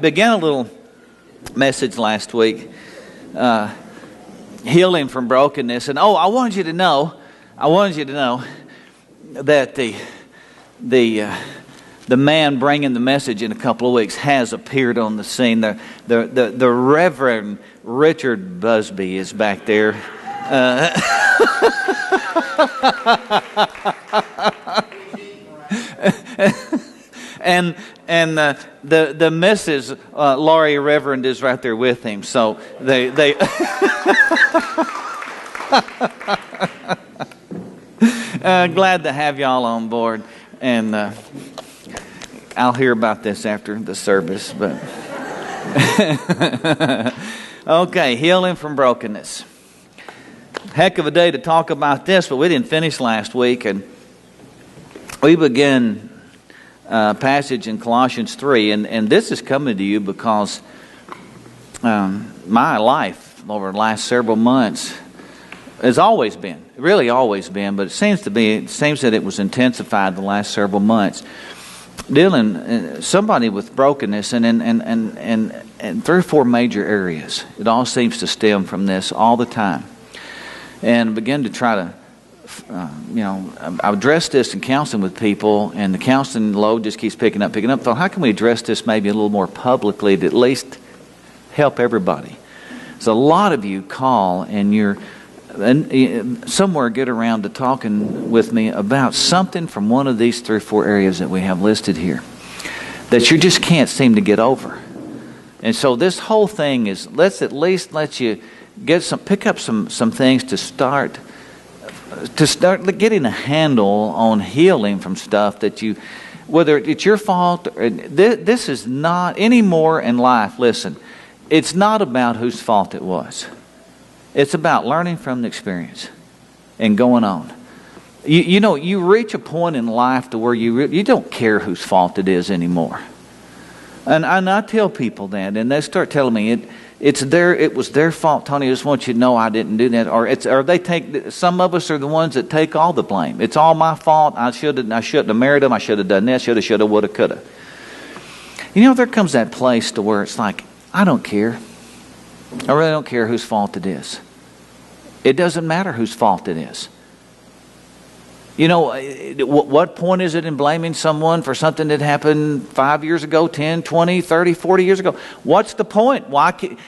Began a little message last week, healing from brokenness, and I wanted you to know that the man bringing the message in a couple of weeks has appeared on the scene. The Reverend Richard Busby is back there. And the Mrs. Laurie Reverend is right there with him. So they glad to have y'all on board. And I'll hear about this after the service. But okay, healing from brokenness. Heck of a day to talk about this, but we didn't finish last week, and we began passage in Colossians 3, and this is coming to you because my life over the last several months has always been, but it seems that it was intensified the last several months, dealing somebody with brokenness and 3 or 4 major areas. It all seems to stem from this all the time, and begin to try to. I've addressed this in counseling with people, and the counseling load just keeps picking up. So how can we address this maybe a little more publicly to at least help everybody? So a lot of you call and you're somewhere get around to talking with me about something from one of these 3 or 4 areas that we have listed here that you just can't seem to get over. And so this whole thing is, let's at least let you pick up some things to start getting a handle on healing from stuff that you, whether it's your fault, or this is not anymore in life. Listen, it's not about whose fault it was. It's about learning from the experience and going on. You reach a point in life to where you don't care whose fault it is anymore. And I tell people that, and they start telling me it was their fault, Tony. I just want you to know I didn't do that. Or they take, some of us are the ones that take all the blame. It's all my fault. I shouldn't have married him. I should have done this. Shoulda, woulda, coulda. There comes that place to where it's like, I don't care. I really don't care whose fault it is. It doesn't matter whose fault it is. What point is it in blaming someone for something that happened 5 years ago, 10, 20, 30, 40 years ago? What's the point?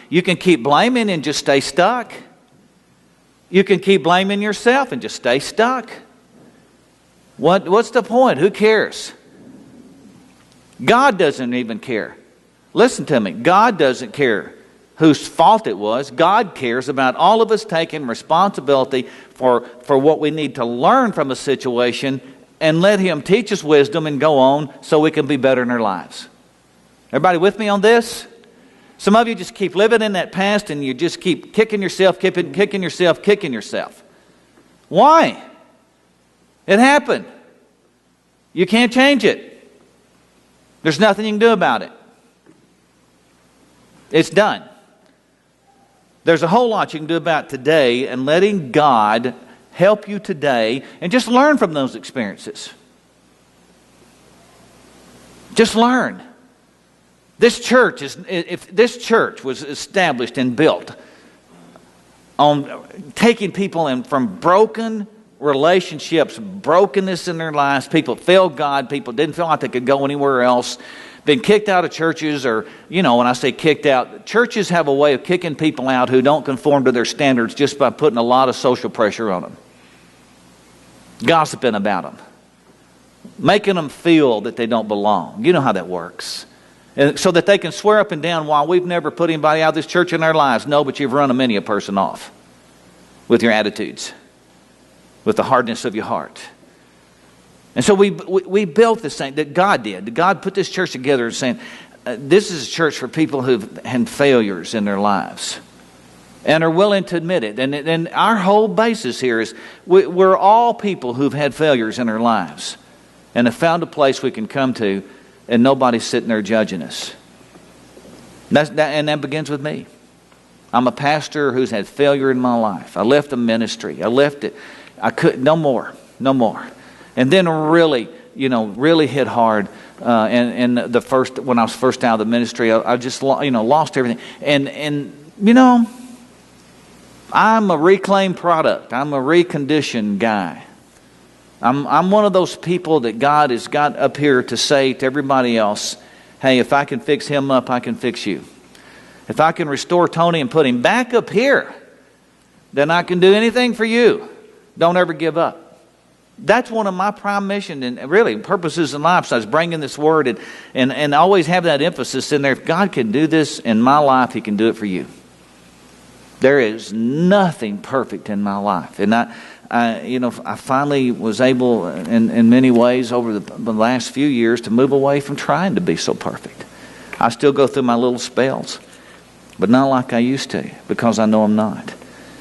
You can keep blaming and just stay stuck. You can keep blaming yourself and just stay stuck. What's the point? Who cares? God doesn't even care. Listen to me. God doesn't care whose fault it was. God cares about all of us taking responsibility for what we need to learn from a situation and let Him teach us wisdom and go on so we can be better in our lives. Everybody with me on this? Some of you just keep living in that past and you just keep kicking yourself. Why? It happened. You can't change it. There's nothing you can do about it. It's done. There's a whole lot you can do about today and letting God help you today and just learn from those experiences. Just learn. If this church was established and built on taking people from broken relationships, brokenness in their lives, people failed God, people didn't feel like they could go anywhere else, been kicked out of churches, or, when I say kicked out, churches have a way of kicking people out who don't conform to their standards just by putting a lot of social pressure on them. Gossiping about them. Making them feel that they don't belong. You know how that works. And so that they can swear up and down, while we've never put anybody out of this church in our lives. No, but you've run many a person off with your attitudes, with the hardness of your heart. And so we built this thing that God did. God put this church together saying, this is a church for people who've had failures in their lives and are willing to admit it. And our whole basis here is we're all people who've had failures in our lives and have found a place we can come to, and nobody's sitting there judging us. And that begins with me. I'm a pastor who's had failure in my life. I left the ministry. I left it. I couldn't, no more. And then really hit hard and when I was first out of the ministry, I just lost everything. And I'm a reclaimed product. I'm a reconditioned guy. I'm one of those people that God has got up here to say to everybody else, hey, if I can fix him up, I can fix you. If I can restore Tony and put him back up here, then I can do anything for you. Don't ever give up. That's one of my prime mission and really purposes in life. So I was bringing this word and always have that emphasis in there. If God can do this in my life, he can do it for you. There is nothing perfect in my life. And I finally was able, in many ways, over the last few years, to move away from trying to be so perfect. I still go through my little spells, but not like I used to, because I know I'm not.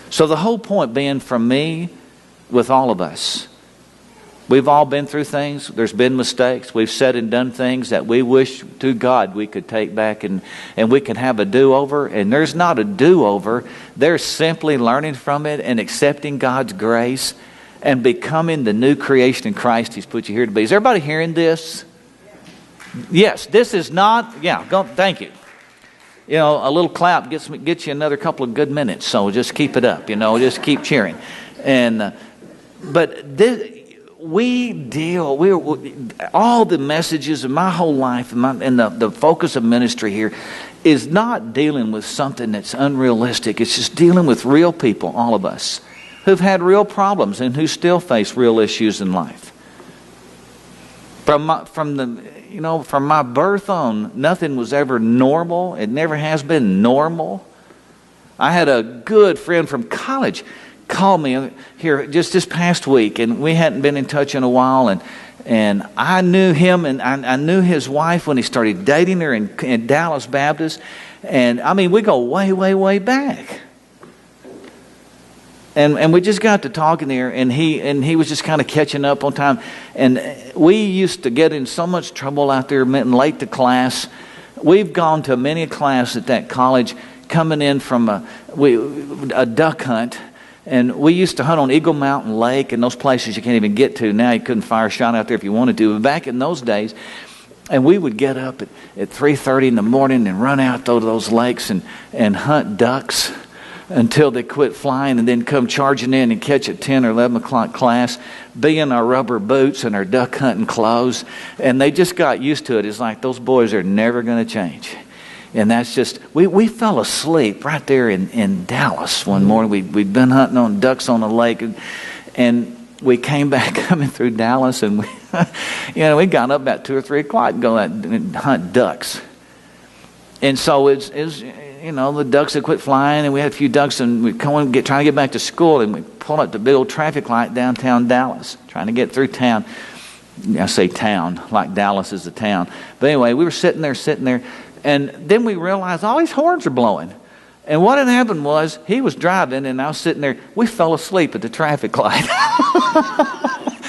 So the whole point being from me, with all of us, we've all been through things. There's been mistakes. We've said and done things that we wish to God we could take back and we can have a do-over. And there's not a do-over. There's simply learning from it and accepting God's grace and becoming the new creation in Christ he's put you here to be. Is everybody hearing this? Yes, this is not, thank you. A little clap gets you another couple of good minutes. So just keep it up, just keep cheering. But this, all the messages of my whole life and the focus of ministry here is not dealing with something that's unrealistic. It's just dealing with real people, all of us, who've had real problems and who still face real issues in life. From my birth on, nothing was ever normal. It never has been normal. I had a good friend from college called me here just this past week, and we hadn't been in touch in a while, and I knew him, and I knew his wife when he started dating her in Dallas Baptist, and I mean, we go way, way, way back. And we just got to talking there, and he was just kind of catching up on time, and we used to get in so much trouble out there, late to class. We've gone to many a class at that college, coming in from a duck hunt. And we used to hunt on Eagle Mountain Lake and those places you can't even get to. Now you couldn't fire a shot out there if you wanted to. But back in those days, and we would get up at 3:30 in the morning and run out to those lakes and hunt ducks until they quit flying, and then come charging in and catch at 10 or 11 o'clock class, be in our rubber boots and our duck hunting clothes. And they just got used to it. It's like those boys are never going to change. And that's just, we fell asleep right there in Dallas one morning. We'd been hunting on ducks on the lake, and we came back coming through Dallas, and we got up about 2 or 3 o'clock and go out and hunt ducks. And so it's the ducks had quit flying, and we had a few ducks, and we trying to get back to school, and we pulled up the big old traffic light downtown Dallas, trying to get through town. I say town, like Dallas is a town. But anyway, we were sitting there, and then we realized all these horns are blowing. And what had happened was, he was driving, and I was sitting there. We fell asleep at the traffic light.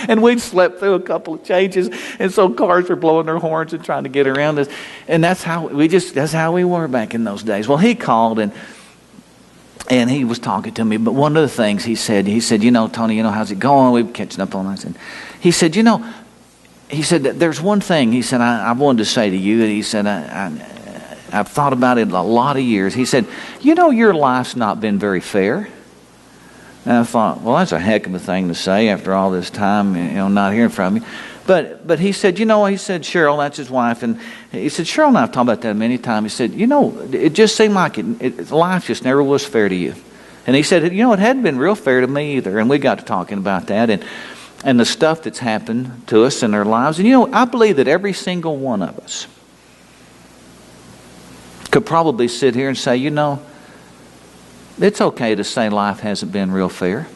And we'd slept through a couple of changes, and so cars were blowing their horns and trying to get around us. And that's how we were back in those days. Well, he called, and he was talking to me. But one of the things he said, Tony, how's it going? We were catching up on us. And he said, there's one thing, he said, I wanted to say to you. And he said, I've thought about it a lot of years. He said, your life's not been very fair. And I thought, well, that's a heck of a thing to say after all this time, not hearing from you. But he said, Cheryl, that's his wife, and he said, Cheryl and I have talked about that many times. He said, it just seemed like life just never was fair to you. And he said, it hadn't been real fair to me either. And we got to talking about that and the stuff that's happened to us in our lives. And I believe that every single one of us could probably sit here and say, it's okay to say life hasn't been real fair.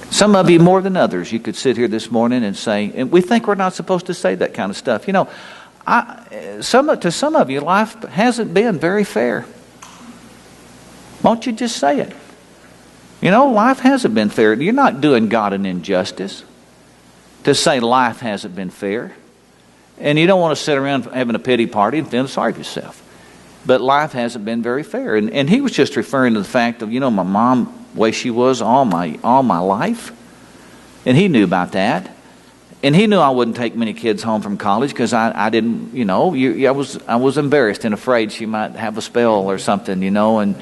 Some of you more than others, you could sit here this morning and say, and we think we're not supposed to say that kind of stuff. To some of you, life hasn't been very fair. Won't you just say it? Life hasn't been fair. You're not doing God an injustice to say life hasn't been fair. And you don't want to sit around having a pity party and feeling sorry for yourself. But life hasn't been very fair. And he was just referring to the fact of, my mom, the way she was all my life. And he knew about that. And he knew I wouldn't take many kids home from college because I didn't, I was embarrassed and afraid she might have a spell or something, and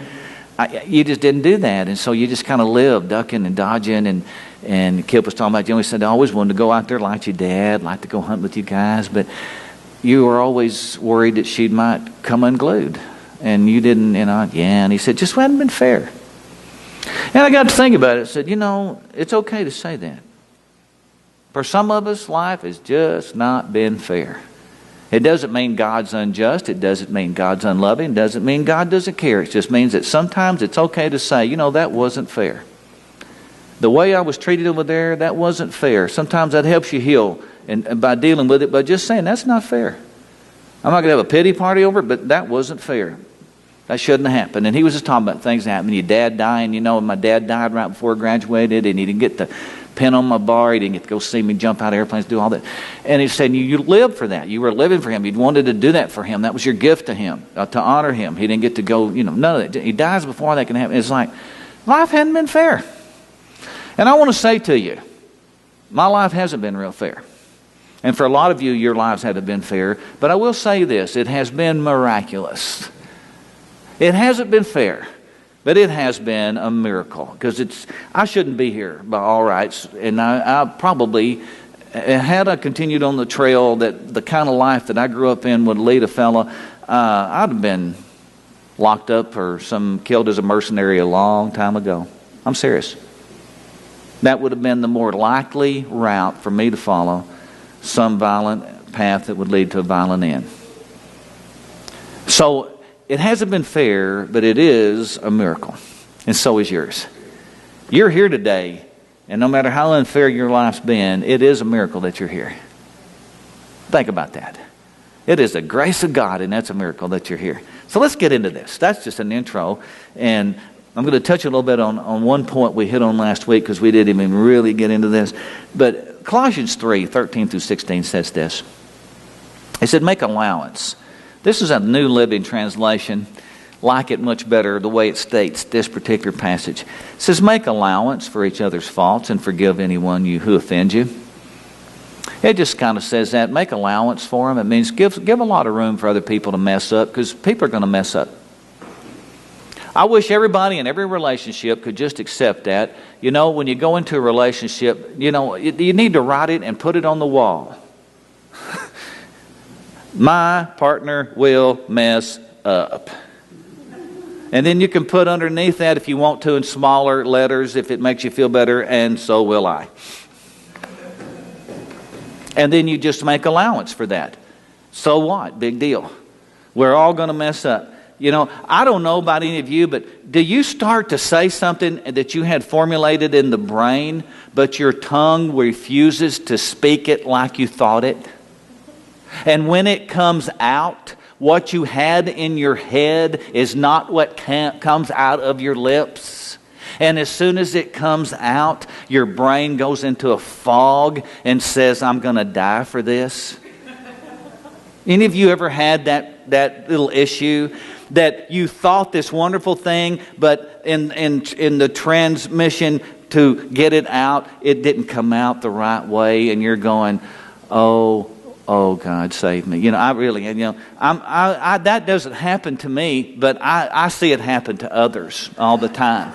you just didn't do that. And so you just kind of lived ducking and dodging. And Kip was talking about, he said, I always wanted to go out there like your dad, like to go hunt with you guys, but you were always worried that she might come unglued. And you didn't, and he said, just hadn't been fair. And I got to think about it. I said, it's okay to say that. For some of us, life has just not been fair. It doesn't mean God's unjust. It doesn't mean God's unloving. It doesn't mean God doesn't care. It just means that sometimes it's okay to say, that wasn't fair. The way I was treated over there, that wasn't fair. Sometimes that helps you heal and by dealing with it, by just saying, that's not fair. I'm not going to have a pity party over it, but that wasn't fair. That shouldn't have happened. And he was just talking about things that happened. Your dad dying, my dad died right before I graduated, and he didn't get the pin on my bar. He didn't get to go see me jump out of airplanes, do all that. And he said, you lived for that. You were living for him. You wanted to do that for him. That was your gift to him, to honor him. He didn't get to go, none of that. He dies before that can happen. It's like, life hadn't been fair. And I want to say to you, my life hasn't been real fair. And for a lot of you, your lives haven't been fair. But I will say this, it has been miraculous. It hasn't been fair, but it has been a miracle. Because I shouldn't be here by all rights. And I probably, had I continued on the trail that the kind of life that I grew up in would lead a fella, I'd have been locked up or killed as a mercenary a long time ago. I'm serious. That would have been the more likely route for me to follow, some violent path that would lead to a violent end. So it hasn't been fair, but it is a miracle. And so is yours. You're here today, and no matter how unfair your life's been, it is a miracle that you're here. Think about that. It is the grace of God, and that's a miracle that you're here. So let's get into this. That's just an intro, and I'm going to touch a little bit on one point we hit on last week because we didn't even really get into this. But Colossians 3:13 through 16 says this. It said, make allowance. This is a New Living Translation. Like it much better the way it states this particular passage. It says, make allowance for each other's faults and forgive anyone who offends you. It just kind of says that. Make allowance for them. It means give a lot of room for other people to mess up because people are going to mess up. I wish everybody in every relationship could just accept that. When you go into a relationship, you need to write it and put it on the wall. My partner will mess up. And then you can put underneath that if you want to in smaller letters if it makes you feel better, and so will I. And then you just make allowance for that. So what? Big deal. We're all going to mess up. I don't know about any of you, but do you start to say something that you had formulated in the brain, but your tongue refuses to speak it like you thought it? And when it comes out, what you had in your head is not what comes out of your lips. And as soon as it comes out, your brain goes into a fog and says, I'm going to die for this. Any of you ever had that little issue that you thought this wonderful thing, but in the transmission to get it out, it didn't come out the right way, and you're going, oh God, save me. I really, that doesn't happen to me, but I see it happen to others all the time.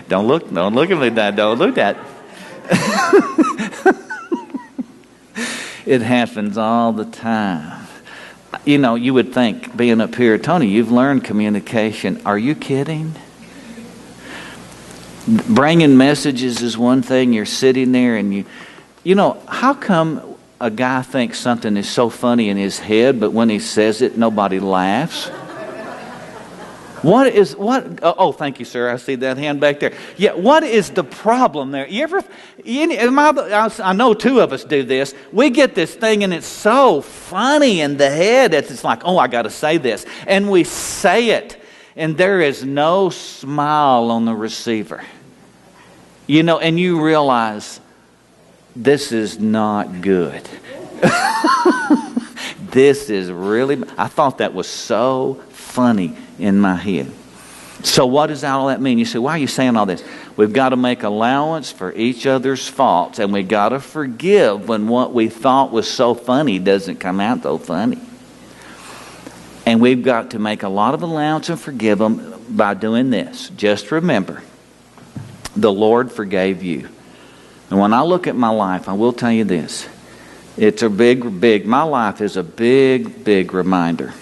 Don't look at me, Dad. Don't look at. It happens all the time. You would think, being up here, Tony, you've learned communication. Are you kidding? Bringing messages is one thing. You're sitting there and how come a guy thinks something is so funny in his head, but when he says it, nobody laughs? Oh, thank you, sir. I see that hand back there. Yeah, what is the problem there? I know two of us do this. We get this thing and it's so funny in the head that it's like, I got to say this. And we say it and there is no smile on the receiver. And you realize this is not good. This is really, I thought that was so funny in my head. So what does all that mean? You say, why are you saying all this? We've got to make allowance for each other's faults, and we've got to forgive when what we thought was so funny doesn't come out so funny. And we've got to make a lot of allowance and forgive them by doing this. Just remember, the Lord forgave you. And when I look at my life, I will tell you this. It's a my life is a big reminder.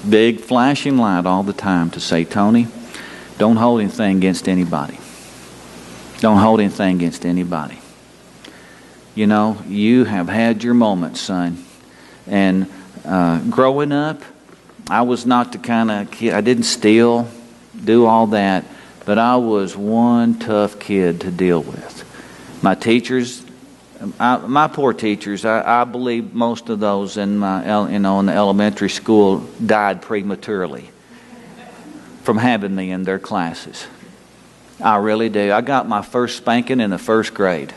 Big flashing light all the time to say, Tony, don't hold anything against anybody. Don't hold anything against anybody. You know, you have had your moments, son. And growing up, I was not the kind of kid, I didn't steal, do all that, but I was one tough kid to deal with. My teachers, my poor teachers, I believe most of those in my, in the elementary school died prematurely from having me in their classes. I really do. I got my first spanking in the first grade,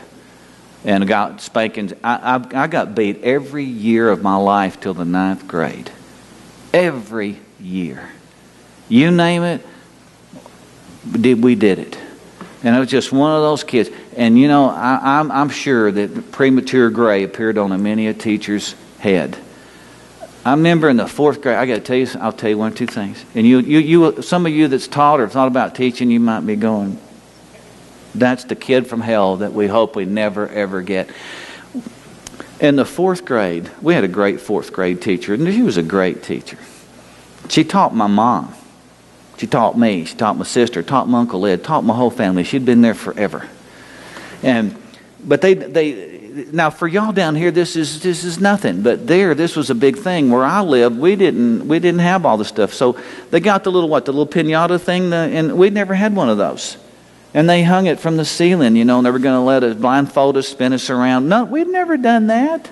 and got spankings. I got beat every year of my life till the 9th grade. Every year, you name it, we did it. And I was just one of those kids. And you know, I'm sure that premature gray appeared on many a teacher's head. I remember in the 4th grade, I got to tell you, I'll tell you one or two things. And you, some of you that's taught or thought about teaching, you might be going, that's the kid from hell that we hope we never ever get. In the 4th grade, we had a great 4th grade teacher, and she was a great teacher. She taught my mom. She taught me. She taught my sister. Taught my Uncle Ed. Taught my whole family. She'd been there forever. But they now for y'all down here, this is nothing. But there, this was a big thing. Where I lived, we didn't have all the stuff. So they got the little piñata thing, and we never had one of those. And they hung it from the ceiling, you know, and they were going to let us blindfold us, spin us around. No, we'd never done that.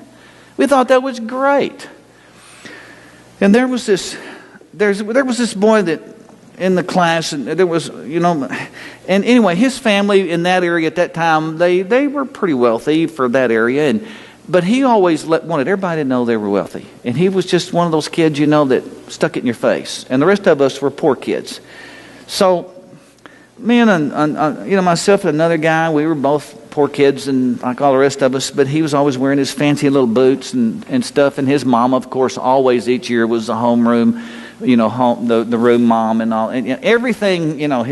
We thought that was great. And there was this boy that in the class, and there was, you know, and anyway, his family in that area at that time, they were pretty wealthy for that area, but he always wanted everybody to know they were wealthy. And he was just one of those kids, you know, that stuck it in your face. And the rest of us were poor kids. So me and you know, myself and another guy, we were both poor kids, and like all the rest of us. But he was always wearing his fancy little boots and stuff. And his mom, of course, always each year was the homeroom, you know, the room mom and all, and everything. You know,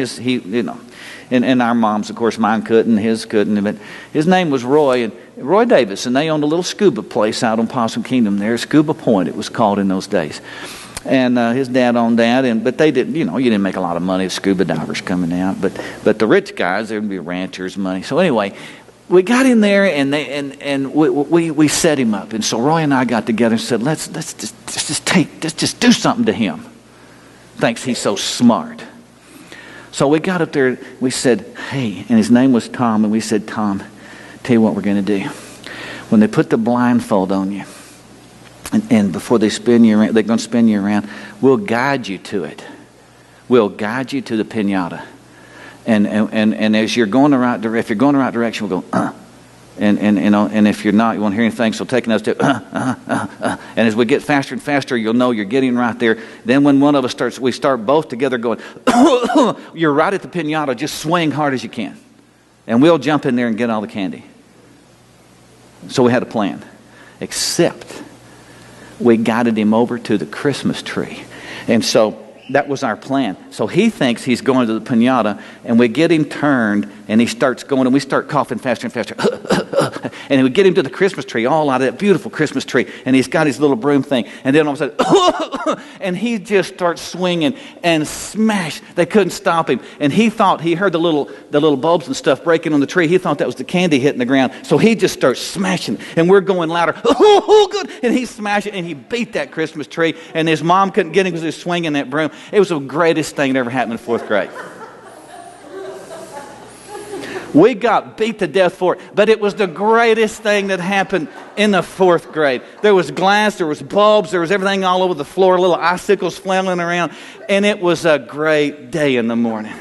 and our moms, of course, mine couldn't, his couldn't. But his name was Roy Davis, and they owned a little scuba place out on Possum Kingdom there, Scuba Point, it was called in those days. And his dad owned that, but they didn't, you know, you didn't make a lot of money with scuba divers coming out. But the rich guys, there would be ranchers' money. So anyway, we got in there, and we set him up. And so Roy and I got together and said, let's just do something to him. Thinks he's so smart. So we got up there, we said, hey, and his name was Tom, and we said, Tom, tell you what we're going to do. When they put the blindfold on you, and before they spin you around, they're going to spin you around, we'll guide you to it. We'll guide you to the piñata. And as you're going the right direction, if you're going the right direction, we'll go, and if you're not, you won't hear anything, so take another step, and as we get faster and faster, you'll know you're getting right there. Then when one of us starts, we start both together going, you're right at the piñata, just swing hard as you can. And we'll jump in there and get all the candy. So we had a plan. Except we guided him over to the Christmas tree. And so that was our plan. So he thinks he's going to the piñata, and we get him turned, and he starts going, and we start coughing faster and faster. And we get him to the Christmas tree, all out of that beautiful Christmas tree, and he's got his little broom thing. And then all of a sudden, and he just starts swinging and smash. They couldn't stop him. And he thought he heard the little bulbs and stuff breaking on the tree. He thought that was the candy hitting the ground. So he just starts smashing, and we're going louder. Good. And he smashed it, and he beat that Christmas tree. And his mom couldn't get him because he was swinging that broom. It was the greatest thing that ever happened in 4th grade. We got beat to death for it, but it was the greatest thing that happened in the 4th grade. There was glass, there was bulbs, there was everything all over the floor, little icicles flailing around, and it was a great day in the morning.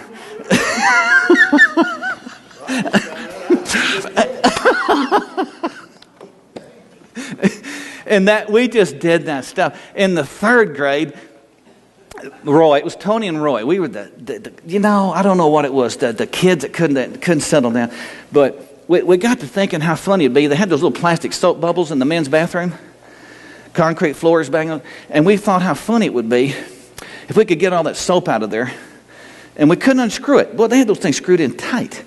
And that we just did that stuff. In the 3rd grade, Roy, it was Tony and Roy. We were the I don't know what it was, the kids that couldn't settle down. But we got to thinking how funny it'd be. They had those little plastic soap bubbles in the men's bathroom, concrete floors banging, and we thought how funny it would be if we could get all that soap out of there, and we couldn't unscrew it. Boy, they had those things screwed in tight.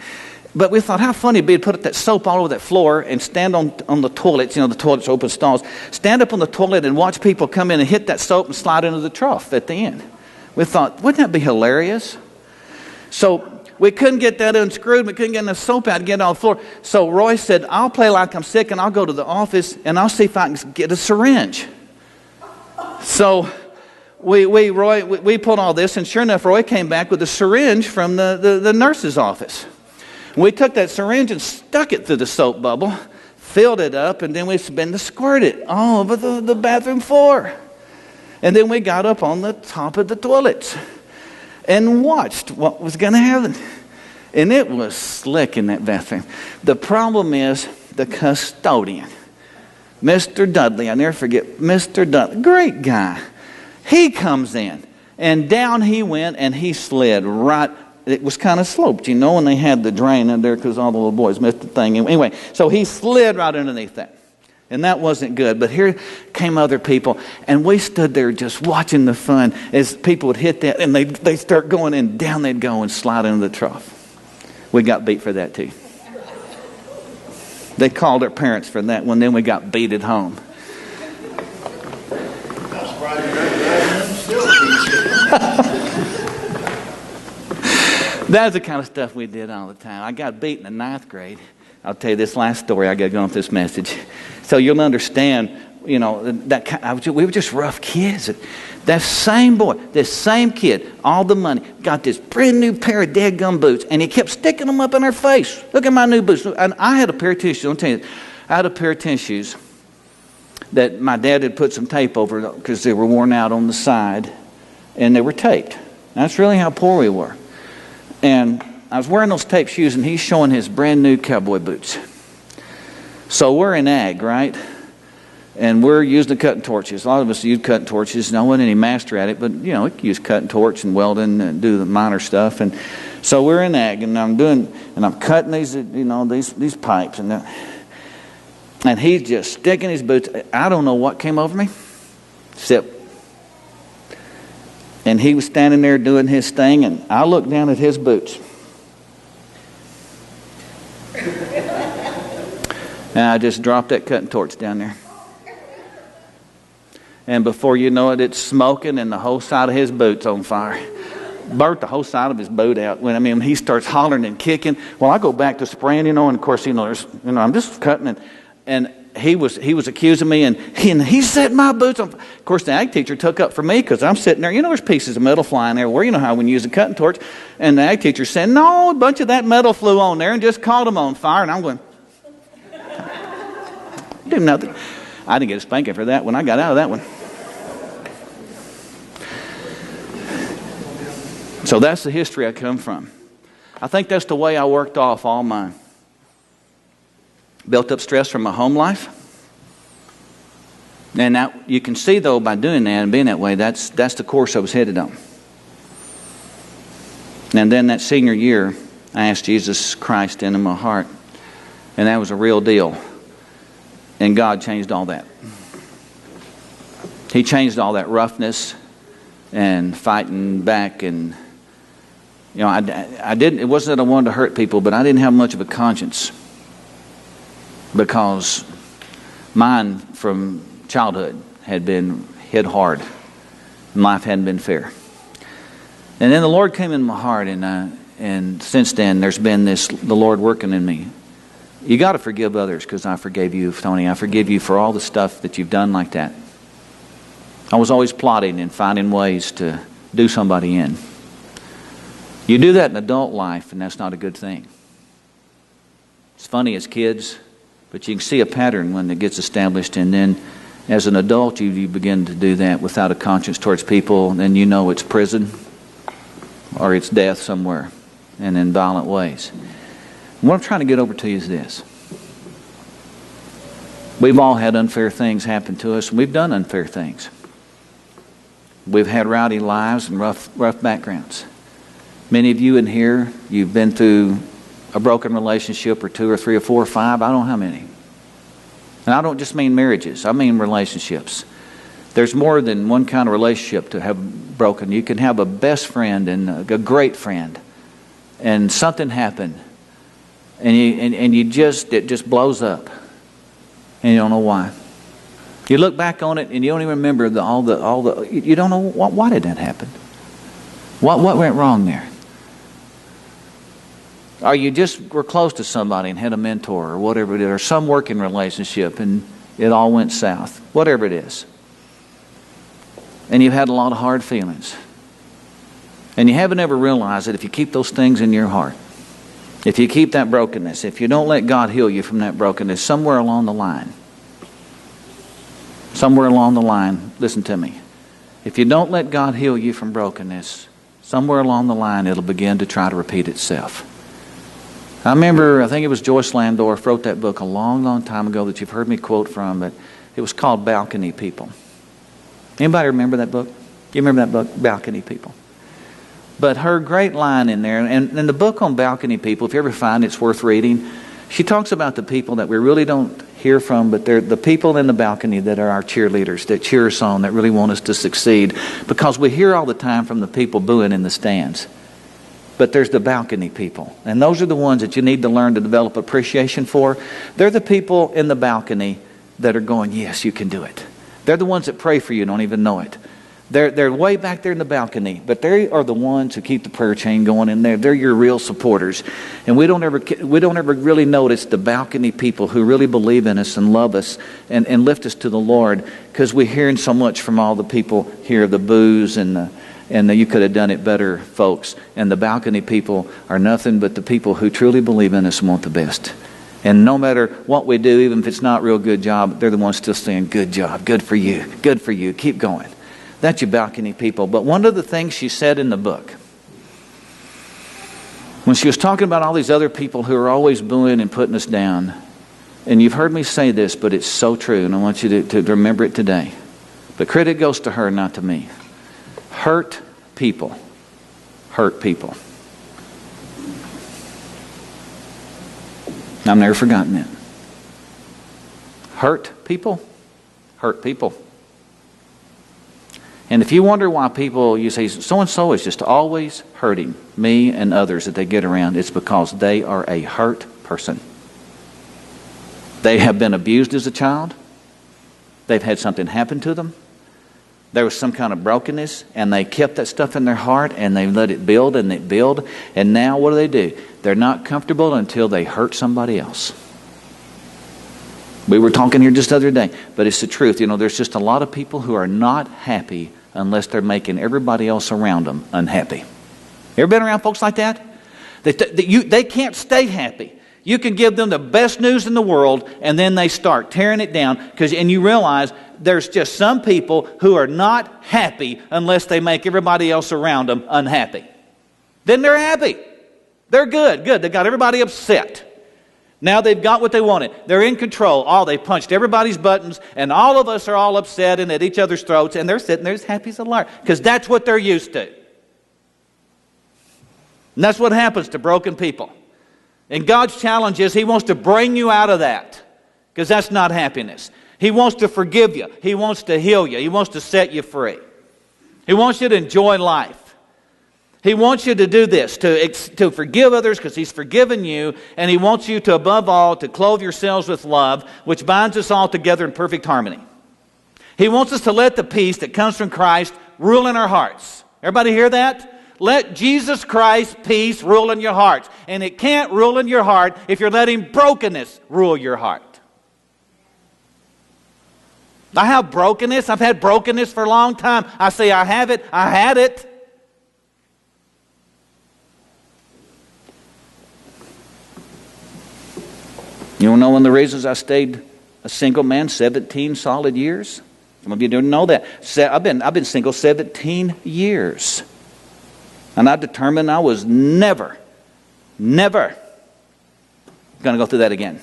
But we thought how funny it'd be to put that soap all over that floor and stand on the toilets, the toilets are open stalls, stand up on the toilet and watch people come in and hit that soap and slide into the trough at the end. We thought, wouldn't that be hilarious? So we couldn't get that unscrewed. We couldn't get enough soap out to get it on the floor. So Roy said, I'll play like I'm sick and I'll go to the office and I'll see if I can get a syringe. So we pulled all this, and sure enough, Roy came back with a syringe from the nurse's office. We took that syringe and stuck it through the soap bubble, filled it up, and then we began to squirt it all over the bathroom floor. And then we got up on the top of the toilets and watched what was going to happen. And it was slick in that bathroom. The problem is the custodian, Mr. Dudley. I'll never forget Mr. Dudley. Great guy. He comes in, and down he went, and he slid right. It was kind of sloped, and they had the drain in there because all the little boys missed the thing. Anyway, so he slid right underneath that. And that wasn't good. But here came other people, and we stood there just watching the fun as people would hit that, and they'd start going, and down they'd go and slide into the trough. We got beat for that too. They called our parents for that one, then we got beat at home. That's the kind of stuff we did all the time. I got beat in the 9th grade. I'll tell you this last story. I got to go on with this message. So you'll understand, we were just rough kids. That same boy, this same kid, all the money, got this brand new pair of dadgum boots, and he kept sticking them up in our face. Look at my new boots. And I had a pair of tennis shoes. I'll tell you, I had a pair of tennis shoes that my dad had put some tape over because they were worn out on the side, and they were taped. That's really how poor we were. And I was wearing those tape shoes, and he's showing his brand new cowboy boots. So we're in ag, right? And we're using the cutting torches. A lot of us use cutting torches, and I wasn't any master at it, but we could use cutting torch and welding and do the minor stuff. And so we're in ag, and I'm cutting these, these pipes, and he's just sticking his boots. I don't know what came over me, except. And he was standing there doing his thing, and I looked down at his boots. And I just dropped that cutting torch down there. And before you know it, it's smoking, and the whole side of his boot's on fire. Burnt the whole side of his boot out. When he starts hollering and kicking, well, I go back to spraying, and of course, there's, I'm just cutting it. And he was accusing me, and he set my boots on. Of course, the ag teacher took up for me because I'm sitting there. There's pieces of metal flying everywhere. How when you use a cutting torch, and the ag teacher said, "No, a bunch of that metal flew on there and just caught them on fire." And I'm going, do nothing. I didn't get a spanking for that when I got out of that one. So that's the history I come from. I think that's the way I worked off all mine. Built up stress from my home life. And now you can see, though, by doing that and being that way, that's the course I was headed on. And then that senior year, I asked Jesus Christ into my heart. And that was a real deal. And God changed all that. He changed all that roughness and fighting back. And, I didn't. It wasn't that I wanted to hurt people, but I didn't have much of a conscience. Because mine from childhood had been hit hard. And life hadn't been fair. And then the Lord came in my heart, and since then there's been the Lord working in me. You got to forgive others because I forgave you, Tony. I forgive you for all the stuff that you've done like that. I was always plotting and finding ways to do somebody in. You do that in adult life, and that's not a good thing. It's funny as kids. But you can see a pattern when it gets established, and then as an adult you begin to do that without a conscience towards people, and then it's prison or it's death somewhere and in violent ways. And what I'm trying to get over to you is this. We've all had unfair things happen to us, and we've done unfair things. We've had rowdy lives and rough backgrounds. Many of you in here, you've been through a broken relationship or 2 or 3 or 4 or 5. I don't know how many. And I don't just mean marriages. I mean relationships. There's more than one kind of relationship to have broken. You can have a best friend and a great friend, and something happened, and it just blows up, and you don't know why. You look back on it and you don't even remember you don't know why did that happen. What went wrong there? Or you just were close to somebody and had a mentor or whatever it is, or some working relationship and it all went south. Whatever it is. And you've had a lot of hard feelings. And you haven't ever realized that if you keep those things in your heart, if you keep that brokenness, if you don't let God heal you from that brokenness, somewhere along the line, listen to me, if you don't let God heal you from brokenness, somewhere along the line it'll begin to try to repeat itself. I remember, I think it was Joyce Landorf wrote that book a long, long time ago that you've heard me quote from, but it was called Balcony People. Anybody remember that book? You remember that book, Balcony People? But her great line in there, and the book on balcony people, if you ever find it's worth reading, she talks about the people that we really don't hear from, but they're the people in the balcony that are our cheerleaders, that cheer us on, that really want us to succeed. Because we hear all the time from the people booing in the stands. But there's the balcony people. And those are the ones that you need to learn to develop appreciation for. They're the people in the balcony that are going, yes, you can do it. They're the ones that pray for you and don't even know it. They're way back there in the balcony, but they are the ones who keep the prayer chain going in there. They're your real supporters. And we don't ever really notice the balcony people who really believe in us and love us and lift us to the Lord, because we're hearing so much from all the people here, the boos and the you could have done it better folks. And the balcony people are nothing but the people who truly believe in us and want the best. And no matter what we do, even if it's not a real good job, they're the ones still saying, good job, good for you, keep going. That's your balcony people. But one of the things she said in the book, when she was talking about all these other people who are always booing and putting us down, and you've heard me say this, but it's so true, and I want you to remember it today. The credit goes to her, not to me. Hurt people. Hurt people. I've never forgotten it. Hurt people. Hurt people. And if you wonder why people, you say, so-and-so is just always hurting me and others that they get around, it's because they are a hurt person. They have been abused as a child. They've had something happen to them. There was some kind of brokenness, and they kept that stuff in their heart, and they let it build, and now what do? They're not comfortable until they hurt somebody else. We were talking here just the other day, but it's the truth. You know, there's just a lot of people who are not happy unless they're making everybody else around them unhappy. You ever been around folks like that? They can't stay happy. You can give them the best news in the world, and then they start tearing it down, and you realize there's just some people who are not happy unless they make everybody else around them unhappy. Then they're happy. They're good. They got everybody upset. Now they've got what they wanted. They're in control. They punched everybody's buttons, and all of us are all upset and at each other's throats, and they're sitting there as happy as a lark, because that's what they're used to. And that's what happens to broken people. And God's challenge is He wants to bring you out of that, because that's not happiness. He wants to forgive you. He wants to heal you. He wants to set you free. He wants you to enjoy life. He wants you to do this, to forgive others because He's forgiven you, and He wants you to, above all, to clothe yourselves with love, which binds us all together in perfect harmony. He wants us to let the peace that comes from Christ rule in our hearts. Everybody hear that? Let Jesus Christ's peace rule in your hearts. And it can't rule in your heart if you're letting brokenness rule your heart. I have brokenness. I've had brokenness for a long time. I say I have it. I had it. You want to know one of the reasons I stayed a single man 17 solid years? Some of you don't know that. I've been single 17 years. And I determined I was never going to go through that again.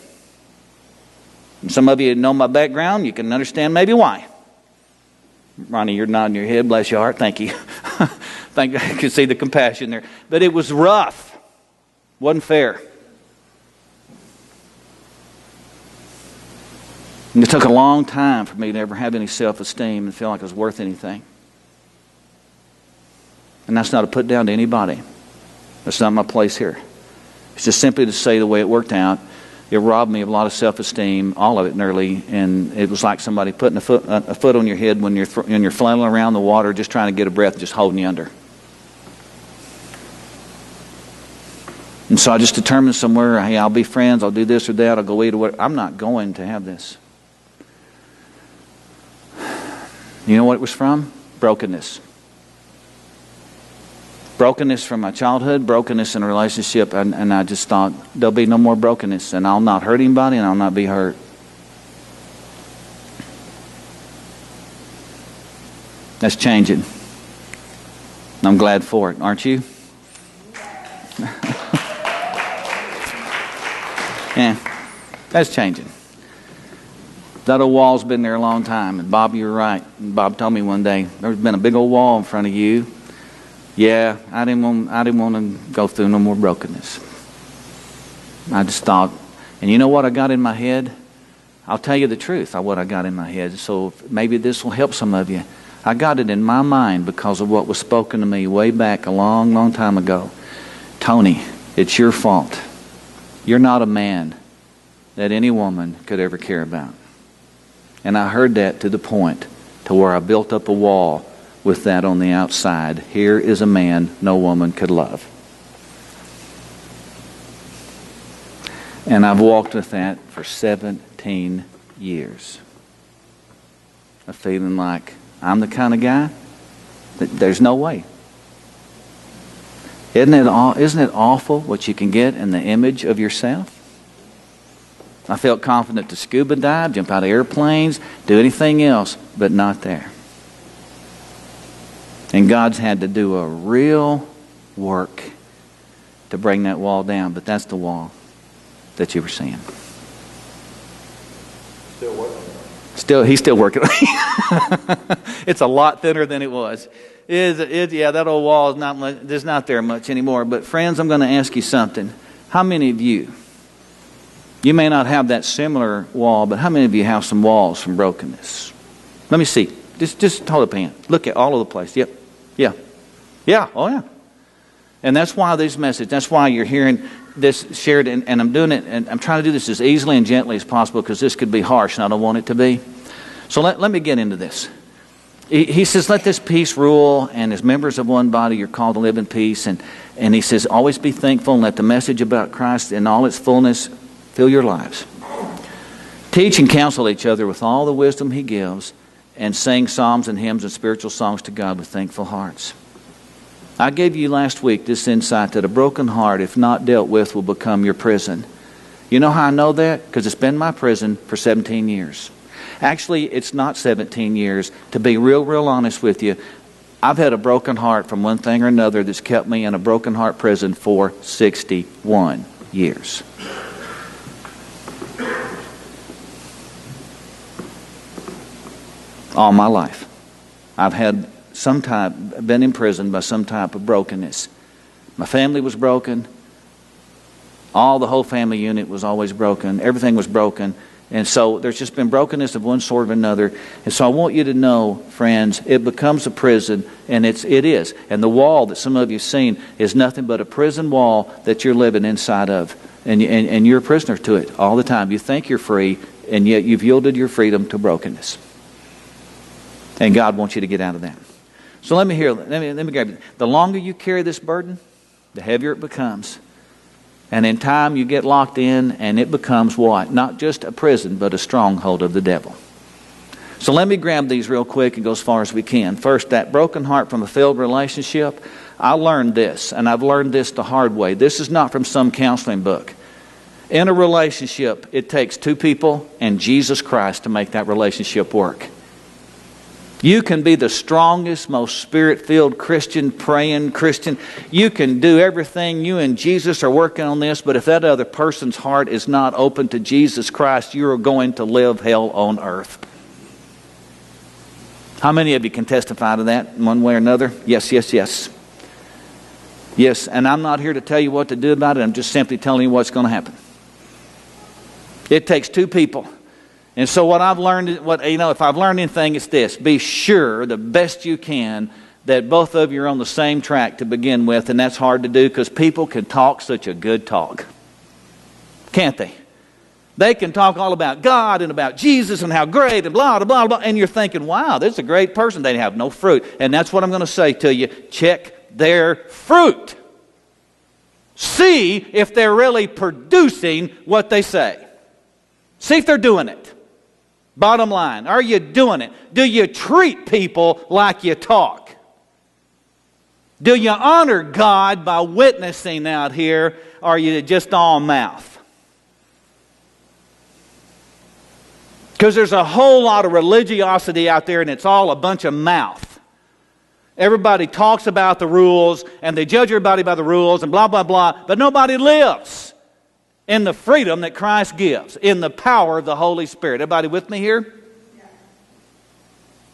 And some of you know my background. You can understand maybe why. Ronnie, you're nodding your head. Bless your heart. Thank you. Thank you. I can see the compassion there. But it was rough. Wasn't fair. And it took a long time for me to ever have any self-esteem and feel like I was worth anything. And that's not a put down to anybody. That's not my place here. It's just simply to say the way it worked out. It robbed me of a lot of self-esteem, all of it nearly, and it was like somebody putting a foot on your head when you're flailing around the water just trying to get a breath and just holding you under. And so I just determined somewhere, hey, I'll be friends, I'll do this or that, I'll go eat or whatever. I'm not going to have this. You know what it was from? Brokenness. Brokenness from my childhood, brokenness in a relationship, and I just thought, there'll be no more brokenness, and I'll not hurt anybody, and I'll not be hurt. That's changing. I'm glad for it, aren't you? Yeah, that's changing. That old wall's been there a long time, and Bob, you're right. And Bob told me one day, there's been a big old wall in front of you. Yeah, I didn't want to go through no more brokenness. I just thought, and you know what I got in my head? I'll tell you the truth of what I got in my head, so maybe this will help some of you. I got it in my mind because of what was spoken to me way back a long, long time ago. Tony, it's your fault. You're not a man that any woman could ever care about. And I heard that to the point to where I built up a wall with that on the outside. Here is a man no woman could love. And I've walked with that for 17 years. Of feeling like I'm the kind of guy that there's no way. Isn't it awful what you can get in the image of yourself? I felt confident to scuba dive, jump out of airplanes, do anything else, but not there. And God's had to do a real work to bring that wall down, but that's the wall that you were seeing. Still working. He's still working. It's a lot thinner than it was. Yeah, that old wall is not much, there's not there much anymore. But friends, I'm going to ask you something. How many of you may not have that similar wall, but how many of you have some walls from brokenness? Let me see. Just hold up a hand. Look at all over the place. Yep. Yeah. Yeah. Oh, yeah. And that's why this message, that's why you're hearing this shared, and I'm doing it, and I'm trying to do this as easily and gently as possible because this could be harsh, and I don't want it to be. So let me get into this. He says, let this peace rule, and as members of one body, you're called to live in peace. And he says, always be thankful and let the message about Christ in all its fullness fill your lives. Teach and counsel each other with all the wisdom he gives, and sing psalms and hymns and spiritual songs to God with thankful hearts. I gave you last week this insight that a broken heart, if not dealt with, will become your prison. You know how I know that? Because it's been my prison for 17 years. Actually, it's not 17 years. To be real honest with you, I've had a broken heart from one thing or another that's kept me in a broken heart prison for 61 years. All my life. I've been imprisoned by some type of brokenness. My family was broken. The whole family unit was always broken. Everything was broken. And so there's just been brokenness of one sort or another. And so I want you to know, friends, it becomes a prison, and it is. And the wall that some of you have seen is nothing but a prison wall that you're living inside of. And you're a prisoner to it all the time. You think you're free, and yet you've yielded your freedom to brokenness. And God wants you to get out of that. So let me grab it. The longer you carry this burden, the heavier it becomes. And in time you get locked in, and it becomes what? Not just a prison, but a stronghold of the devil. So let me grab these real quick and go as far as we can. First, that broken heart from a failed relationship. I learned this, and I've learned this the hard way. This is not from some counseling book. In a relationship, it takes two people and Jesus Christ to make that relationship work. You can be the strongest, most spirit-filled Christian, praying Christian. You can do everything. You and Jesus are working on this, but if that other person's heart is not open to Jesus Christ, you are going to live hell on earth. How many of you can testify to that in one way or another? Yes, yes, yes. Yes, and I'm not here to tell you what to do about it. I'm just simply telling you what's going to happen. It takes two people. And so what I've learned, if I've learned anything, it's this. Be sure the best you can that both of you are on the same track to begin with, and that's hard to do because people can talk such a good talk. Can't they? They can talk all about God and about Jesus and how great and blah, blah, blah, blah. And you're thinking, wow, this is a great person. They have no fruit. And that's what I'm going to say to you. Check their fruit. See if they're really producing what they say. See if they're doing it. Bottom line, are you doing it? Do you treat people like you talk? Do you honor God by witnessing out here, or are you just all mouth? Because there's a whole lot of religiosity out there, and it's all a bunch of mouth. Everybody talks about the rules, and they judge everybody by the rules, and blah, blah, blah, but nobody lives in the freedom that Christ gives, in the power of the Holy Spirit. Everybody with me here?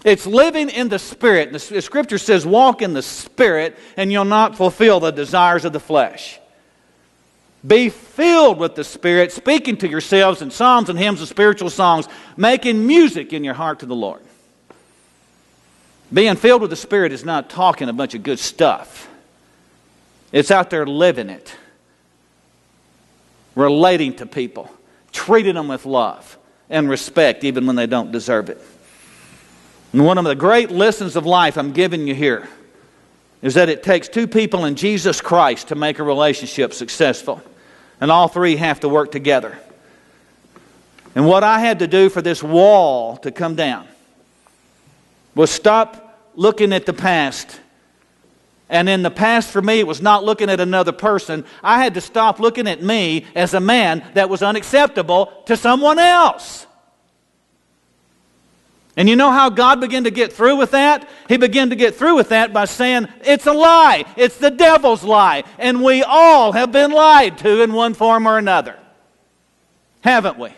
It's living in the Spirit. The Scripture says, walk in the Spirit, and you'll not fulfill the desires of the flesh. Be filled with the Spirit, speaking to yourselves in psalms and hymns and spiritual songs, making music in your heart to the Lord. Being filled with the Spirit is not talking a bunch of good stuff. It's out there living it. Relating to people. Treating them with love and respect even when they don't deserve it. And one of the great lessons of life I'm giving you here is that it takes two people in Jesus Christ to make a relationship successful. And all three have to work together. And what I had to do for this wall to come down was stop looking at the past. And in the past for me, it was not looking at another person. I had to stop looking at me as a man that was unacceptable to someone else. And you know how God began to get through with that? He began to get through with that by saying, it's a lie. It's the devil's lie. And we all have been lied to in one form or another. Haven't we?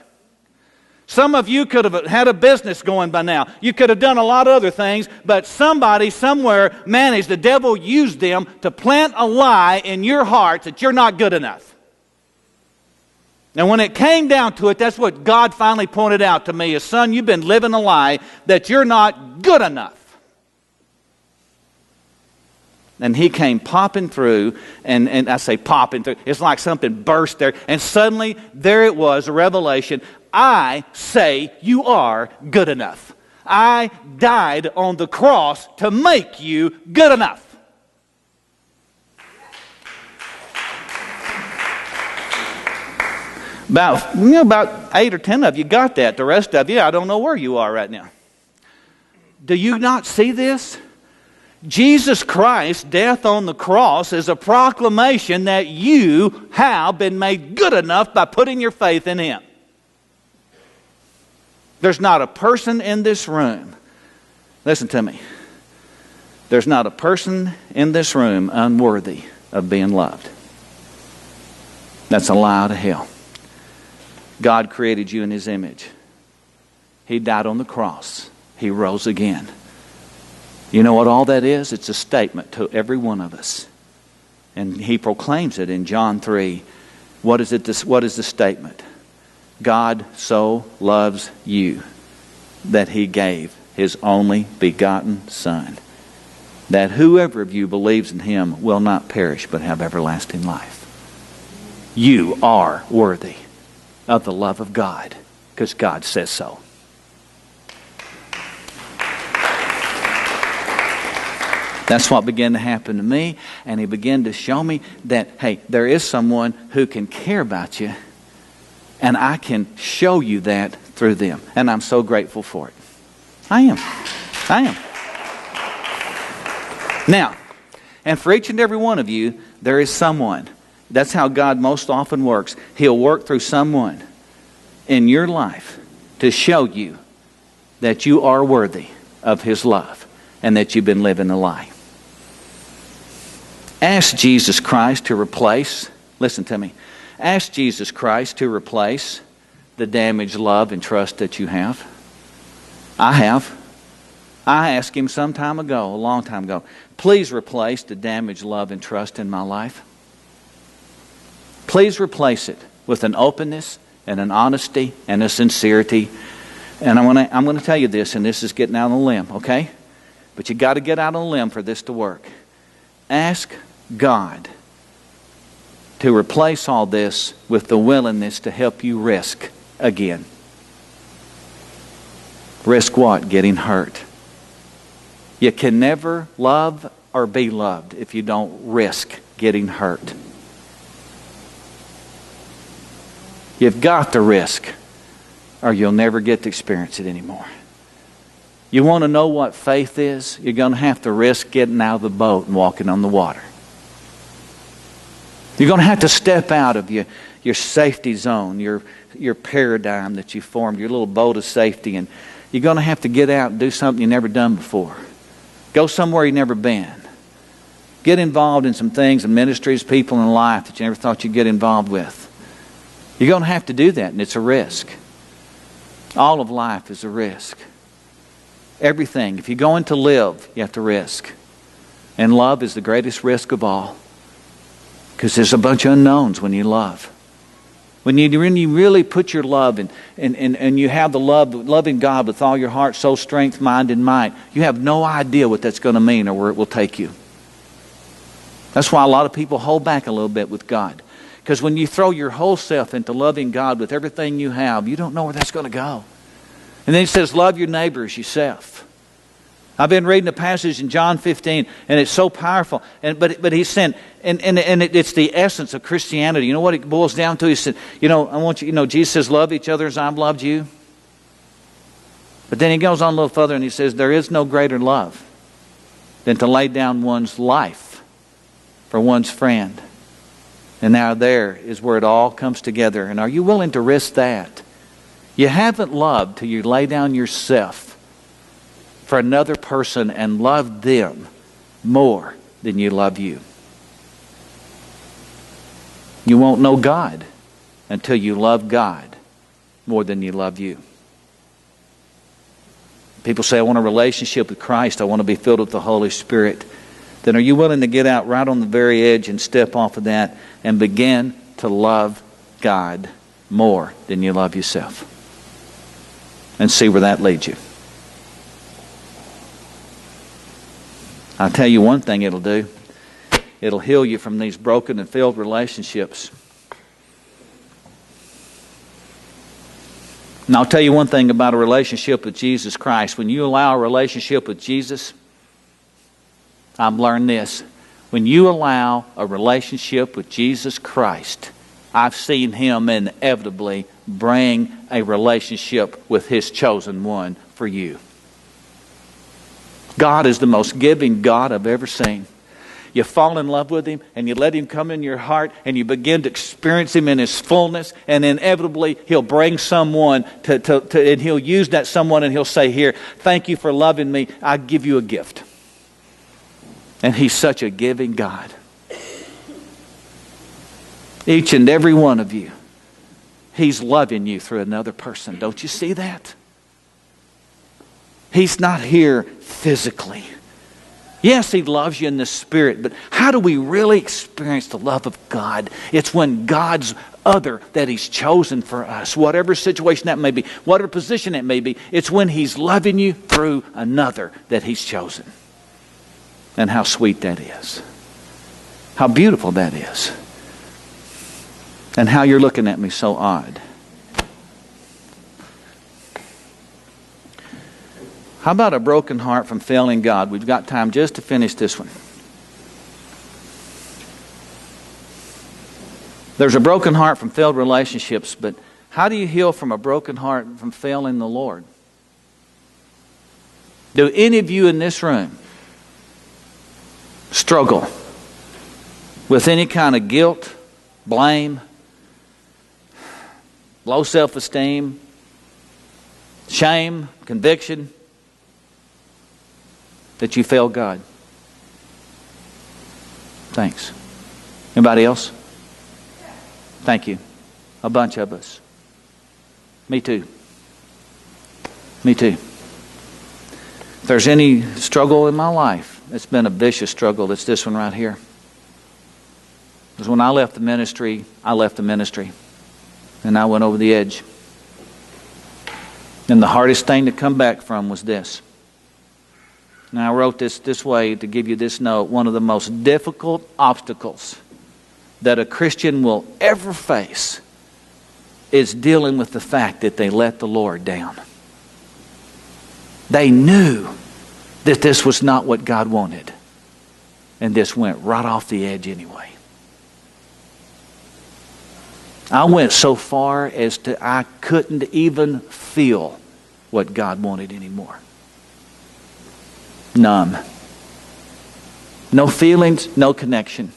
Some of you could have had a business going by now. You could have done a lot of other things, but somebody somewhere managed, the devil used them to plant a lie in your heart that you're not good enough. And when it came down to it, that's what God finally pointed out to me is, son, you've been living a lie that you're not good enough. And he came popping through, and I say popping through, it's like something burst there, and suddenly there it was, a revelation. I say you are good enough. I died on the cross to make you good enough. About 8 or 10 of you got that. The rest of you, I don't know where you are right now. Do you not see this? Jesus Christ's death on the cross is a proclamation that you have been made good enough by putting your faith in Him. There's not a person in this room, listen to me, there's not a person in this room unworthy of being loved. That's a lie out of hell. God created you in His image. He died on the cross. He rose again. You know what all that is? It's a statement to every one of us. And He proclaims it in John 3. What is it? What is the statement? God so loves you that He gave His only begotten Son, that whoever of you believes in Him will not perish but have everlasting life. You are worthy of the love of God, because God says so. That's what began to happen to me, and He began to show me that, hey, there is someone who can care about you, and I can show you that through them. And I'm so grateful for it. I am. Now, and for each and every one of you, there is someone. That's how God most often works. He'll work through someone in your life to show you that you are worthy of His love and that you've been living a lie. Ask Jesus Christ to replace, listen to me, ask Jesus Christ to replace the damaged love and trust that you have. I have. I asked Him some time ago, a long time ago, please replace the damaged love and trust in my life. Please replace it with an openness and an honesty and a sincerity. And I'm going to tell you this, and this is getting out on a limb, okay? But you got to get out on a limb for this to work. Ask God to replace all this with the willingness to help you risk again. Risk what? Getting hurt. You can never love or be loved if you don't risk getting hurt. You've got to risk, or you'll never get to experience it anymore. You want to know what faith is? You're going to have to risk getting out of the boat and walking on the water. You're going to have to step out of your safety zone, your paradigm that you formed, your little boat of safety, and you're going to have to get out and do something you've never done before. Go somewhere you've never been. Get involved in some things and ministries, people in life that you never thought you'd get involved with. You're going to have to do that, and it's a risk. All of life is a risk. Everything. If you're going to live, you have to risk. And love is the greatest risk of all. Because there's a bunch of unknowns when you love. When you really put your love in, and you have the loving God with all your heart, soul, strength, mind, and might, you have no idea what that's going to mean or where it will take you. That's why a lot of people hold back a little bit with God. Because when you throw your whole self into loving God with everything you have, you don't know where that's going to go. And then He says, love your neighbor as yourself. I've been reading a passage in John 15, and it's so powerful. But He's saying, it's the essence of Christianity. You know what it boils down to? He said, I want you, Jesus says, love each other as I've loved you. But then He goes on a little further and He says, there is no greater love than to lay down one's life for one's friend. And now there is where it all comes together. And are you willing to risk that? You haven't loved till you lay down yourself for another person and love them more than you love you. You won't know God until you love God more than you love you. People say, I want a relationship with Christ. I want to be filled with the Holy Spirit. Then are you willing to get out right on the very edge and step off of that and begin to love God more than you love yourself? And see where that leads you. I'll tell you one thing it'll do. It'll heal you from these broken and failed relationships. And I'll tell you one thing about a relationship with Jesus Christ. When you allow a relationship with Jesus, I've learned this. When you allow a relationship with Jesus Christ, I've seen Him inevitably bring a relationship with His chosen one for you. God is the most giving God I've ever seen. You fall in love with Him and you let Him come in your heart and you begin to experience Him in His fullness, and inevitably He'll bring someone and He'll use that someone and He'll say, here, thank you for loving me. I give you a gift. And He's such a giving God. Each and every one of you, He's loving you through another person. Don't you see that? He's not here physically. Yes, He loves you in the Spirit, but how do we really experience the love of God? It's when God's other that He's chosen for us, whatever situation that may be, whatever position it may be, it's when He's loving you through another that He's chosen. And how sweet that is. How beautiful that is. And how you're looking at me so odd. How about a broken heart from failing God? We've got time just to finish this one. There's a broken heart from failed relationships, but how do you heal from a broken heart from failing the Lord? Do any of you in this room struggle with any kind of guilt, blame, low self-esteem, shame, conviction that you failed God? Thanks. Anybody else? Thank you. A bunch of us. Me too. Me too. If there's any struggle in my life, it's been a vicious struggle. It's this one right here. Because when I left the ministry, and I went over the edge. And the hardest thing to come back from was this. Now I wrote this way to give you this note. One of the most difficult obstacles that a Christian will ever face is dealing with the fact that they let the Lord down. They knew that this was not what God wanted. And this went right off the edge anyway. I went so far as to I couldn't even feel what God wanted anymore. Numb. No feelings, no connection.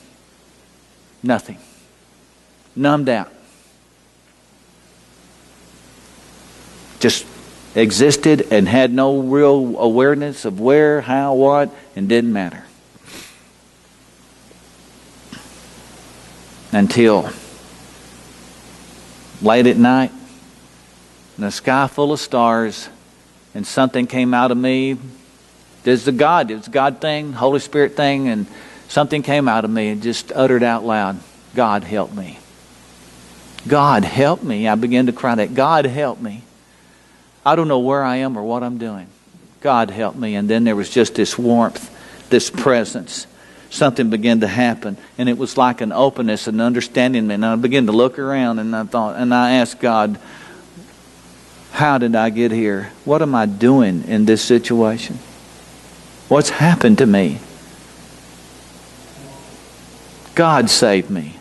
Nothing. Numbed out. Just existed and had no real awareness of where, how, what, and didn't matter. Until late at night, in a sky full of stars, and something came out of me. It's a God thing, Holy Spirit thing, and something came out of me and just uttered out loud, God help me. God help me. I began to cry that, God help me. I don't know where I am or what I'm doing. God help me. And then there was just this warmth, this presence. Something began to happen, and it was like an openness and understanding. And I began to look around, and I asked God, how did I get here? What am I doing in this situation? What's happened to me? God saved me.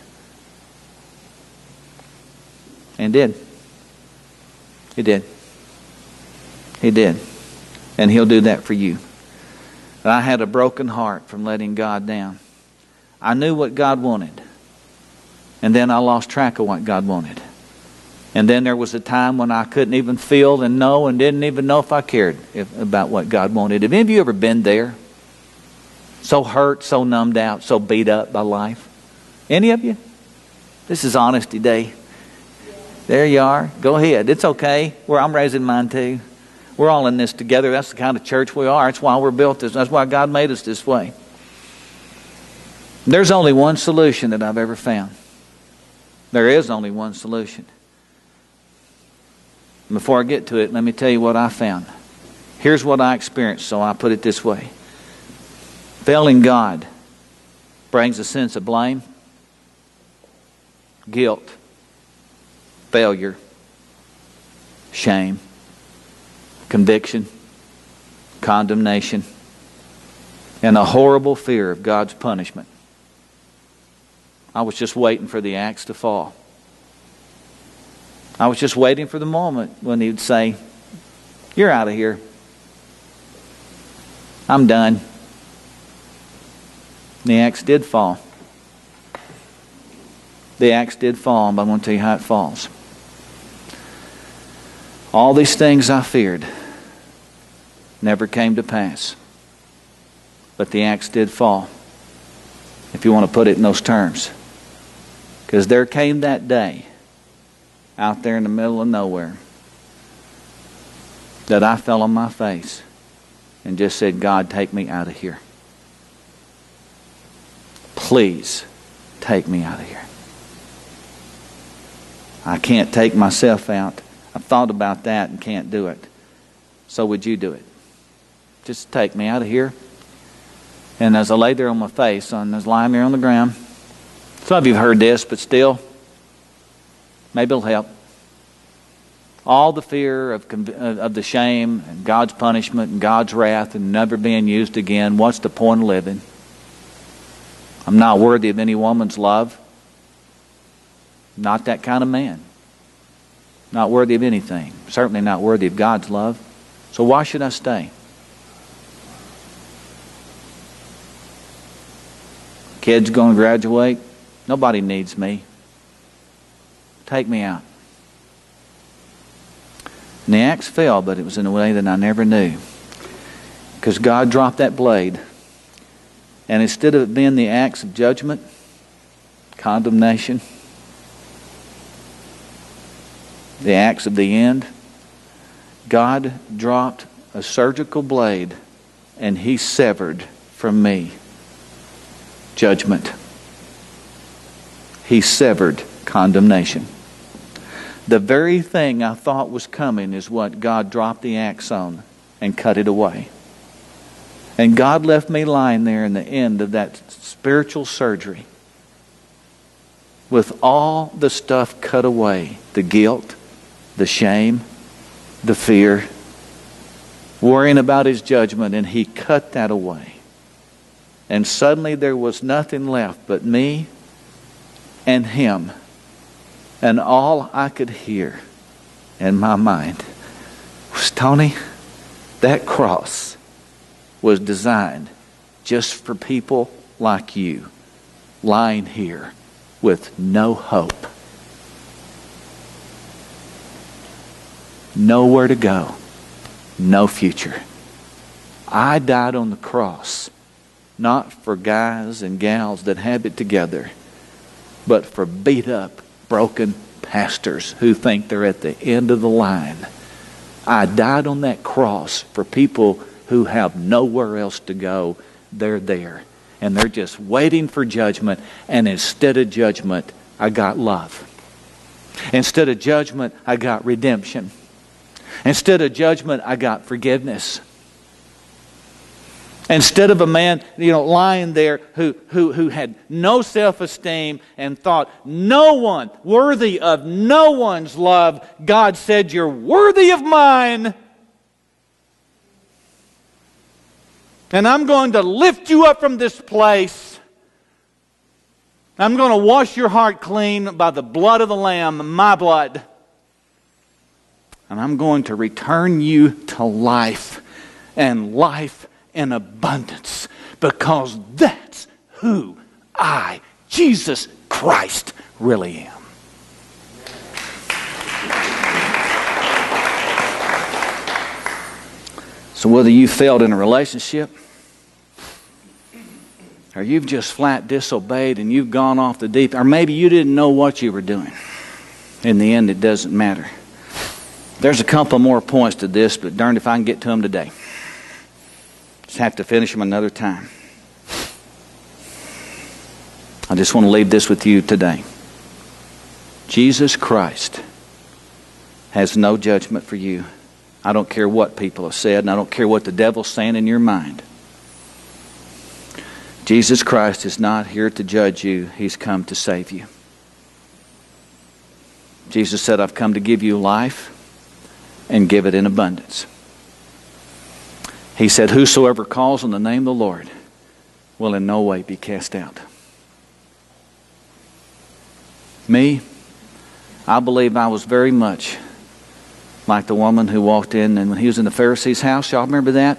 And did. He did. He did. And He'll do that for you. I had a broken heart from letting God down. I knew what God wanted. And then I lost track of what God wanted. And then there was a time when I couldn't even feel and know and didn't even know if I cared about what God wanted. Have any of you ever been there? So hurt, so numbed out, so beat up by life? Any of you? This is honesty day. There you are. Go ahead. It's okay. I'm raising mine too. We're all in this together. That's the kind of church we are. That's why we're built this. That's why God made us this way. There's only one solution that I've ever found. There is only one solution. Before I get to it, let me tell you what I found. Here's what I experienced, so I put it this way. Failing God brings a sense of blame, guilt, failure, shame, conviction, condemnation, and a horrible fear of God's punishment. I was just waiting for the axe to fall. I was just waiting for the moment when He would say, you're out of here. I'm done. The axe did fall. The axe did fall, but I'm going to tell you how it falls. All these things I feared never came to pass. But the axe did fall, if you want to put it in those terms. Because there came that day, out there in the middle of nowhere, that I fell on my face and just said, God, take me out of here. Please take me out of here. I can't take myself out. I've thought about that and can't do it. So would you do it? Just take me out of here. And as I lay there on my face, I was lying there on the ground. Some of you have heard this, but still, maybe it'll help. All the fear of the shame and God's punishment and God's wrath and never being used again. What's the point of living? I'm not worthy of any woman's love. Not that kind of man. Not worthy of anything. Certainly not worthy of God's love. So why should I stay? Kids going to graduate. Nobody needs me. Take me out. And the axe fell, but it was in a way that I never knew. Because God dropped that blade. And instead of it being the axe of judgment, condemnation, the axe of the end, God dropped a surgical blade and He severed from me judgment. He severed condemnation. The very thing I thought was coming is what God dropped the axe on and cut it away. And God left me lying there in the end of that spiritual surgery with all the stuff cut away. The guilt, the shame, the fear, worrying about His judgment, and He cut that away. And suddenly there was nothing left but me and Him. And all I could hear in my mind was, Tony, that cross was designed just for people like you, lying here with no hope, nowhere to go, no future. I died on the cross, not for guys and gals that have it together, but for beat up, broken pastors who think they're at the end of the line. I died on that cross for people who have nowhere else to go. They're there, and they're just waiting for judgment. And instead of judgment, I got love. Instead of judgment, I got redemption. Instead of judgment, I got forgiveness. Instead of a man, lying there who had no self-esteem and thought no one worthy of no one's love, God said, "You're worthy of mine. And I'm going to lift you up from this place. I'm going to wash your heart clean by the blood of the Lamb, my blood. And I'm going to return you to life, and life in abundance, because that's who I, Jesus Christ, really am." So whether you failed in a relationship, or you've just flat disobeyed and you've gone off the deep, or maybe you didn't know what you were doing, in the end it doesn't matter. There's a couple more points to this, but darned if I can get to them today. Just have to finish them another time. I just want to leave this with you today. Jesus Christ has no judgment for you. I don't care what people have said, and I don't care what the devil's saying in your mind. Jesus Christ is not here to judge you. He's come to save you. Jesus said, "I've come to give you life and give it in abundance." He said, "Whosoever calls on the name of the Lord will in no way be cast out." Me, I believe I was very much like the woman who walked in, and when he was in the Pharisee's house, y'all remember that?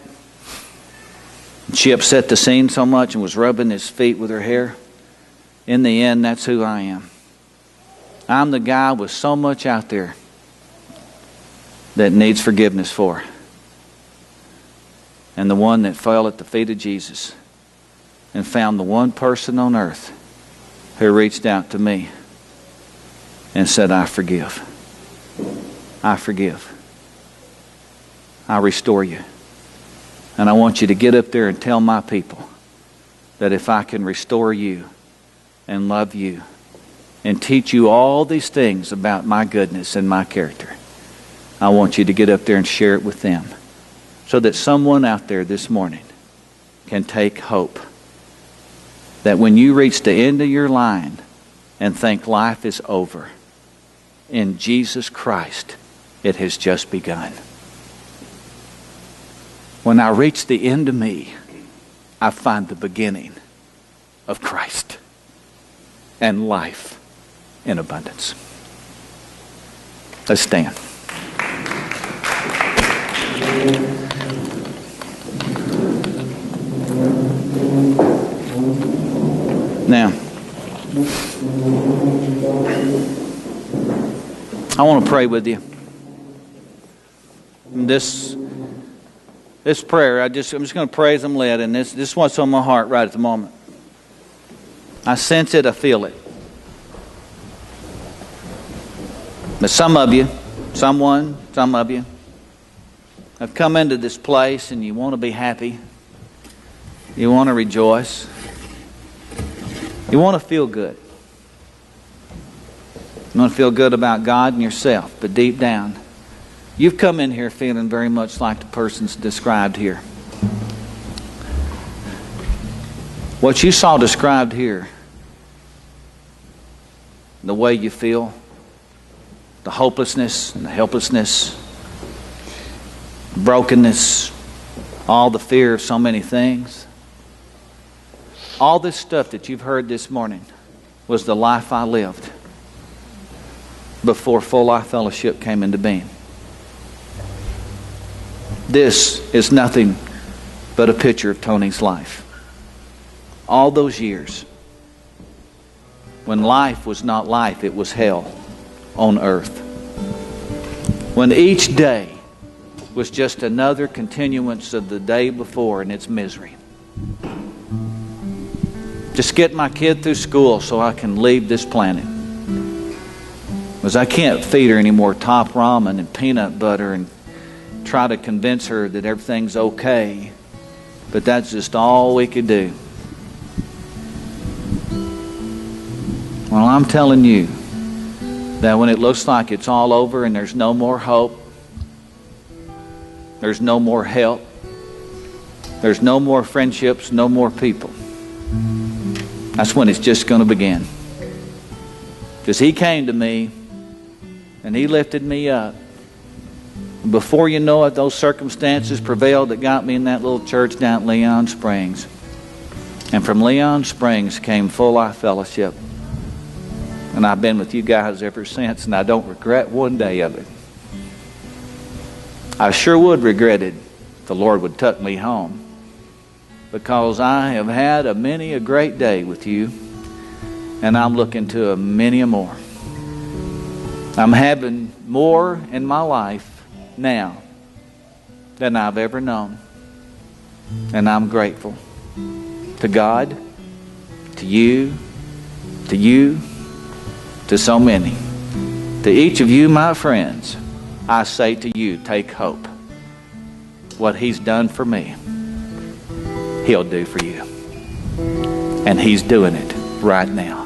She upset the scene so much and was rubbing his feet with her hair. In the end, that's who I am. I'm the guy with so much out there that needs forgiveness for, and the one that fell at the feet of Jesus and found the one person on earth who reached out to me and said, "I forgive. I forgive. I restore you. And I want you to get up there and tell my people that if I can restore you and love you and teach you all these things about my goodness and my character, I want you to get up there and share it with them, so that someone out there this morning can take hope that when you reach the end of your line and think life is over, in Jesus Christ, it has just begun. When I reach the end of me, I find the beginning of Christ and life in abundance. Let's stand. Now, I want to pray with you. This prayer, I'm just going to pray as I'm led, and this is what's on my heart right at the moment. I sense it, I feel it. But some of you have come into this place and you want to be happy. You want to rejoice. You want to feel good. You want to feel good about God and yourself, but deep down, you've come in here feeling very much like the person's described here. What you saw described here, the way you feel, the hopelessness and the helplessness, brokenness, all the fear of so many things. All this stuff that you've heard this morning was the life I lived before Full Life Fellowship came into being. This is nothing but a picture of Tony's life. All those years when life was not life, it was hell on earth. When each day was just another continuance of the day before and its misery. Just get my kid through school so I can leave this planet. Because I can't feed her any more top ramen and peanut butter and try to convince her that everything's okay. But that's just all we could do. Well, I'm telling you that when it looks like it's all over and there's no more hope, there's no more help, there's no more friendships, no more people, that's when it's just going to begin. Because He came to me and He lifted me up. Before you know it, those circumstances prevailed that got me in that little church down at Leon Springs. And from Leon Springs came Full Life Fellowship. And I've been with you guys ever since, and I don't regret one day of it. I sure would regret it if the Lord would tuck me home, because I have had a many a great day with you, and I'm looking to a many a more. I'm having more in my life now than I've ever known, and I'm grateful to God, to you, to so many. To each of you, my friends, I say to you, take hope. What He's done for me, He'll do for you. And He's doing it right now.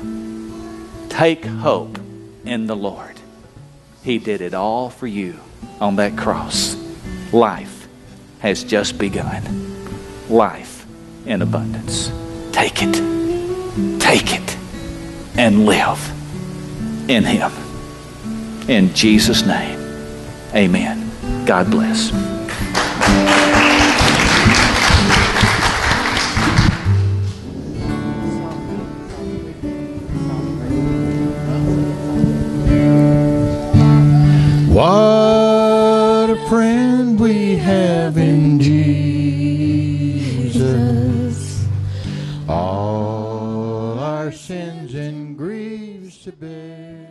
Take hope in the Lord. He did it all for you on that cross. Life has just begun. Life in abundance. Take it. Take it. And live in Him. In Jesus' name, amen. God bless. What a friend we have in Jesus. All our sins and griefs to bear.